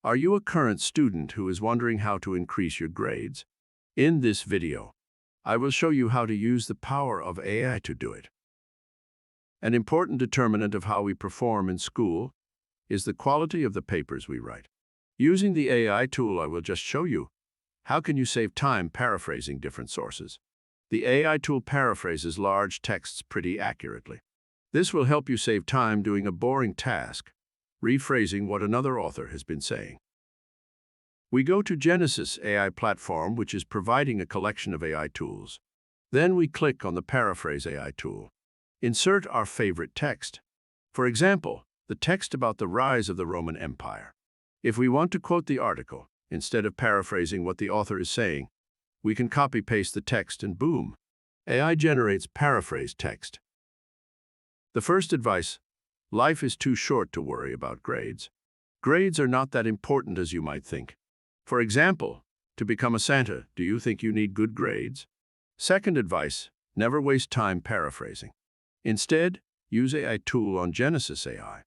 Are you a current student who is wondering how to increase your grades? In this video, I will show you how to use the power of AI to do it. An important determinant of how we perform in school is the quality of the papers we write. Using the AI tool I will just show you, how can you save time paraphrasing different sources? The AI tool paraphrases large texts pretty accurately. This will help you save time doing a boring task, rephrasing what another author has been saying. We go to GenesisAI platform, which is providing a collection of AI tools. Then we click on the Paraphrase AI tool. Insert our favorite text. For example, the text about the rise of the Roman Empire. If we want to quote the article, instead of paraphrasing what the author is saying, we can copy-paste the text and boom, AI generates paraphrased text. The first advice: life is too short to worry about grades. Grades are not that important as you might think. For example, to become a Santa, do you think you need good grades? Second advice: never waste time paraphrasing. Instead, use AI tool on GenesisAI.